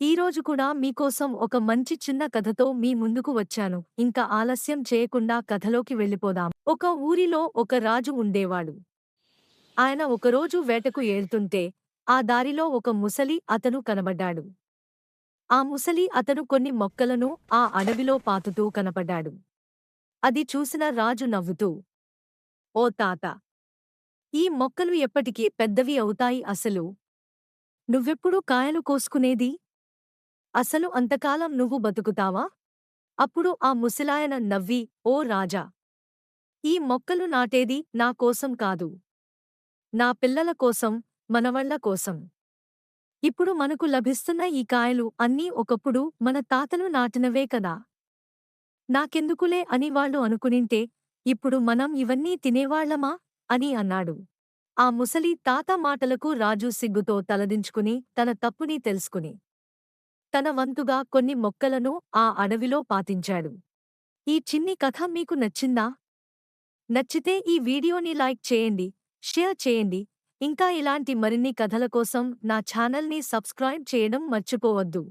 ఈరోజు కూడా మీకోసం ఒక మంచి చిన్న కథతో మీ ముందుకు వచ్చాను. ఇంకా ఆలస్యం చేయకుండా కథలోకి వెళ్ళిపోదాం. ఒక ఊరిలో ఒక రాజు ఉండేవాడు. ఆయన ఒకరోజు వేటకు ఏళ్తుంటే, ఆ దారిలో ఒక ముసలి అతను కనబడ్డాడు. ఆ ముసలి అతను కొన్ని మొక్కలను ఆ అడవిలో పాతుతూ కనపడ్డాడు. అది చూసిన రాజు నవ్వుతూ, "ఓ తాత, ఈ మొక్కలు ఎప్పటికీ పెద్దవి అవుతాయి అసలు. నువ్వెప్పుడు కాయలు కోసుకునేది? అసలు అంతకాలం నువ్వు బతుకుతావా?" అప్పుడు ఆ ముసలాయన నవ్వి, "ఓ రాజా! ఈ మొక్కలు నాటేది నా కోసం కాదు. నా పిల్లల కోసం, మనవళ్ళ కోసం. ఇప్పుడు మనకు లభిస్తున్న ఈ కాయలు అన్నీ ఒకప్పుడు మన తాతలు నాటినవే కదా! నాకెందుకులే అని వాళ్ళు అనుకునింటే, ఇప్పుడు మనం ఇవన్నీ తినేవాళ్లమా?" అని అన్నాడు. ఆ ముసలి తాత మాటలకు రాజు సిగ్గుతో తలదించుకుని తన తప్పుని తెలుసుకుని, తన వంతుగా కొన్ని మొక్కలను ఆ అడవిలో పాతించాడు. ఈ చిన్ని కథ మీకు నచ్చిందా? నచ్చితే ఈ వీడియోని లైక్ చేయండి, షేర్ చేయండి, ఇంకా ఇలాంటి మరిన్ని కథల కోసం నా ఛానల్ని సబ్స్క్రైబ్ చేయడం మర్చిపోవద్దు.